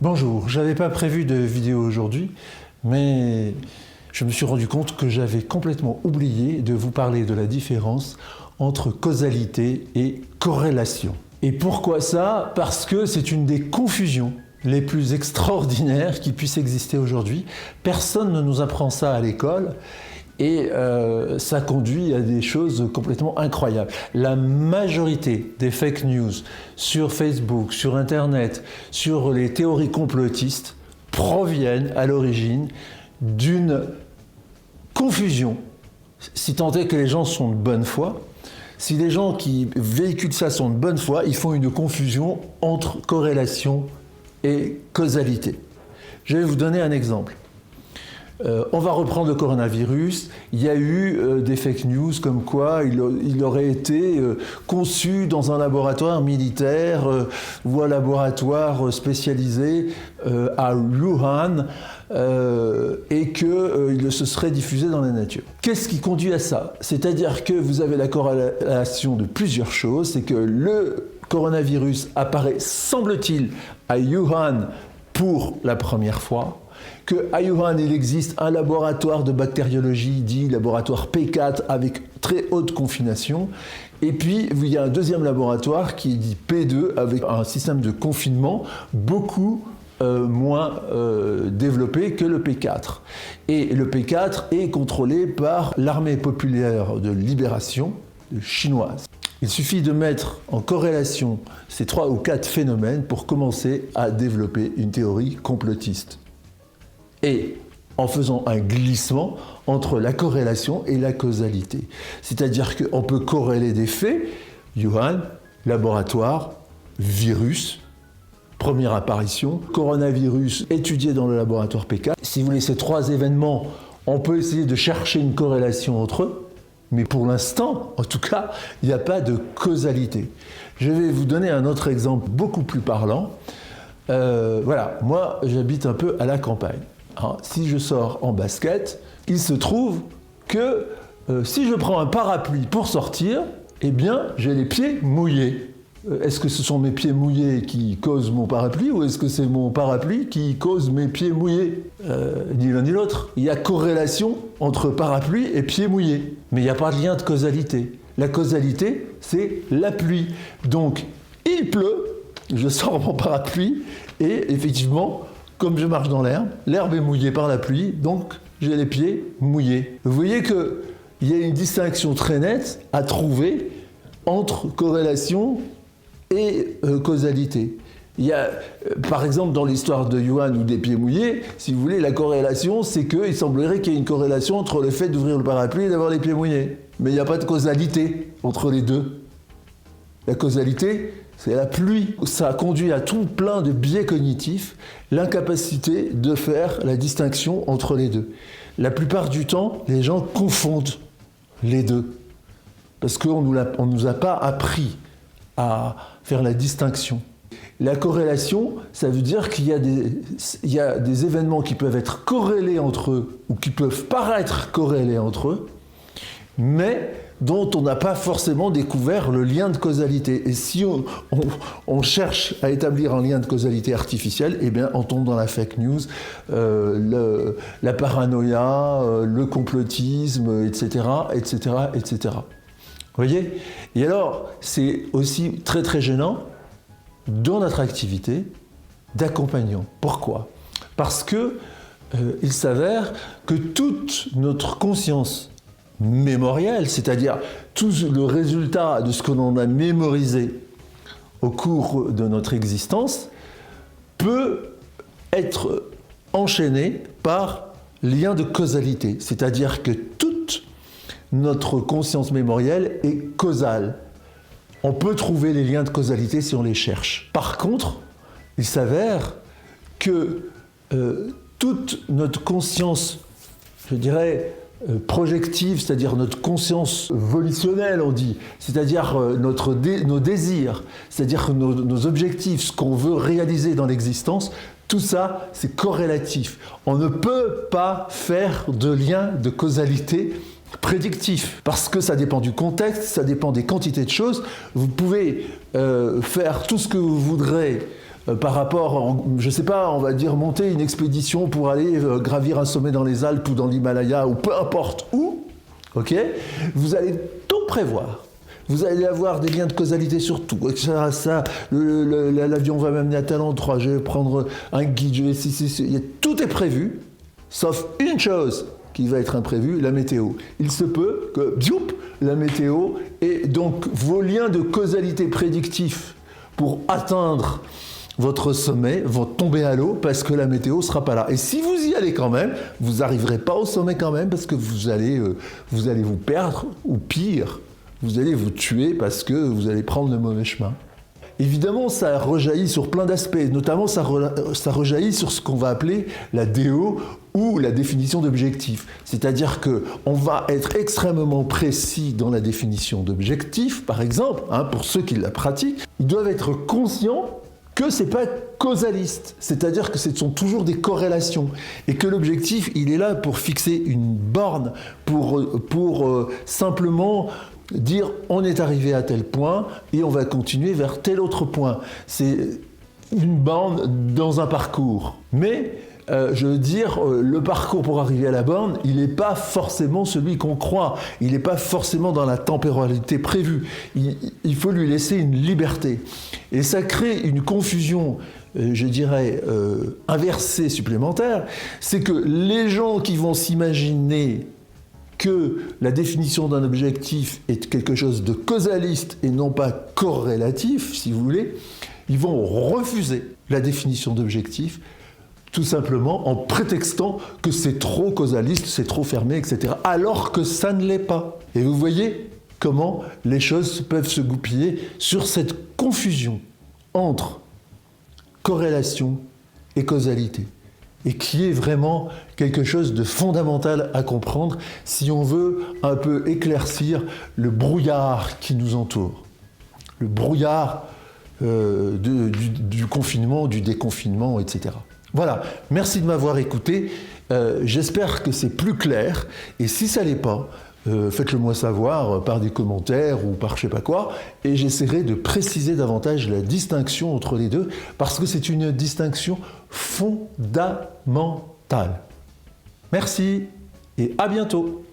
Bonjour, j'avais pas prévu de vidéo aujourd'hui, mais je me suis rendu compte que j'avais complètement oublié de vous parler de la différence entre causalité et corrélation. Et pourquoi ça? Parce que c'est une des confusions les plus extraordinaires qui puissent exister aujourd'hui. Personne ne nous apprend ça à l'école. Et ça conduit à des choses complètement incroyables. La majorité des fake news sur Facebook, sur Internet, sur les théories complotistes proviennent à l'origine d'une confusion, si tant est que les gens sont de bonne foi. Si les gens qui véhiculent ça sont de bonne foi, ils font une confusion entre corrélation et causalité. Je vais vous donner un exemple. On va reprendre le coronavirus. Il y a eu des fake news comme quoi il aurait été conçu dans un laboratoire militaire ou un laboratoire spécialisé à Wuhan et qu'il se serait diffusé dans la nature. Qu'est-ce qui conduit à ça? C'est-à-dire que vous avez la corrélation de plusieurs choses. C'est que le coronavirus apparaît, semble-t-il, à Wuhan pour la première fois. Qu'à Wuhan, il existe un laboratoire de bactériologie dit laboratoire P4 avec très haute confination. Et puis, il y a un deuxième laboratoire qui est dit P2 avec un système de confinement beaucoup moins développé que le P4. Et le P4 est contrôlé par l'armée populaire de libération chinoise. Il suffit de mettre en corrélation ces 3 ou 4 phénomènes pour commencer à développer une théorie complotiste. Et en faisant un glissement entre la corrélation et la causalité. C'est-à-dire qu'on peut corréler des faits, Wuhan, laboratoire, virus, première apparition, coronavirus étudié dans le laboratoire P4. Si vous voulez ces 3 événements, on peut essayer de chercher une corrélation entre eux, mais pour l'instant, en tout cas, il n'y a pas de causalité. Je vais vous donner un autre exemple beaucoup plus parlant. Voilà, moi j'habite un peu à la campagne. Alors, si je sors en basket, il se trouve que si je prends un parapluie pour sortir, eh bien, j'ai les pieds mouillés. Est-ce que ce sont mes pieds mouillés qui causent mon parapluie ou est-ce que c'est mon parapluie qui cause mes pieds mouillés? Ni l'un ni l'autre. Il y a corrélation entre parapluie et pieds mouillés. Mais il n'y a pas de lien de causalité. La causalité, c'est la pluie. Donc, il pleut, je sors mon parapluie et effectivement, comme je marche dans l'herbe, l'herbe est mouillée par la pluie, donc j'ai les pieds mouillés. Vous voyez qu'il y a une distinction très nette à trouver entre corrélation et causalité. Il y a, par exemple, dans l'histoire de Wuhan ou des pieds mouillés, si vous voulez, la corrélation, c'est qu'il semblerait qu'il y ait une corrélation entre le fait d'ouvrir le parapluie et d'avoir les pieds mouillés. Mais il n'y a pas de causalité entre les deux. La causalité, c'est la pluie. Ça conduit à tout plein de biais cognitifs, l'incapacité de faire la distinction entre les deux. La plupart du temps, les gens confondent les deux. Parce qu'on ne nous a pas appris à faire la distinction. La corrélation, ça veut dire qu'il y a des événements qui peuvent être corrélés entre eux, ou qui peuvent paraître corrélés entre eux, mais dont on n'a pas forcément découvert le lien de causalité. Et si on cherche à établir un lien de causalité artificiel, eh bien on tombe dans la fake news, la paranoïa, le complotisme, etc., etc., etc. Vous voyez? Et alors, c'est aussi très très gênant dans notre activité d'accompagnant. Pourquoi? Parce que il s'avère que toute notre conscience mémorielle, c'est-à-dire tout le résultat de ce que l'on a mémorisé au cours de notre existence, peut être enchaîné par lien de causalité. C'est-à-dire que toute notre conscience mémorielle est causale. On peut trouver les liens de causalité si on les cherche. Par contre, il s'avère que toute notre conscience, je dirais, projective, c'est-à-dire notre conscience volutionnelle, on dit, c'est-à-dire nos désirs, c'est-à-dire nos objectifs, ce qu'on veut réaliser dans l'existence, tout ça, c'est corrélatif. On ne peut pas faire de lien de causalité prédictif, parce que ça dépend du contexte, ça dépend des quantités de choses. Vous pouvez faire tout ce que vous voudrez par rapport, je ne sais pas, on va dire monter une expédition pour aller gravir un sommet dans les Alpes ou dans l'Himalaya ou peu importe où, ok, vous allez tout prévoir. Vous allez avoir des liens de causalité sur tout. L'avion va m'amener à tel endroit, je vais prendre un guide, tout est prévu, sauf une chose qui va être imprévue, la météo. Il se peut que, la météo, et donc vos liens de causalité prédictifs pour atteindre votre sommet vont tomber à l'eau parce que la météo ne sera pas là. Et si vous y allez quand même, vous n'arriverez pas au sommet quand même parce que vous allez vous perdre, ou pire, vous allez vous tuer parce que vous allez prendre le mauvais chemin. Évidemment, ça rejaillit sur plein d'aspects, notamment ça rejaillit sur ce qu'on va appeler la DO ou la définition d'objectif. C'est-à-dire qu'on va être extrêmement précis dans la définition d'objectif, par exemple, pour ceux qui la pratiquent, ils doivent être conscients que ce n'est pas causaliste, c'est-à-dire que ce sont toujours des corrélations et que l'objectif, il est là pour fixer une borne, pour simplement dire on est arrivé à tel point et on va continuer vers tel autre point. C'est une borne dans un parcours. Mais je veux dire, le parcours pour arriver à la borne, il n'est pas forcément celui qu'on croit. Il n'est pas forcément dans la temporalité prévue. Il faut lui laisser une liberté. Et ça crée une confusion, je dirais, inversée supplémentaire. C'est que les gens qui vont s'imaginer que la définition d'un objectif est quelque chose de causaliste et non pas corrélatif, si vous voulez, ils vont refuser la définition d'objectif tout simplement en prétextant que c'est trop causaliste, c'est trop fermé, etc. Alors que ça ne l'est pas. Et vous voyez comment les choses peuvent se goupiller sur cette confusion entre corrélation et causalité. Et qui est vraiment quelque chose de fondamental à comprendre si on veut un peu éclaircir le brouillard qui nous entoure. Le brouillard du confinement, du déconfinement, etc. Voilà, merci de m'avoir écouté. J'espère que c'est plus clair. Et si ça ne l'est pas, faites-le moi savoir par des commentaires ou par je ne sais pas quoi. Et j'essaierai de préciser davantage la distinction entre les deux parce que c'est une distinction fondamentale. Merci et à bientôt.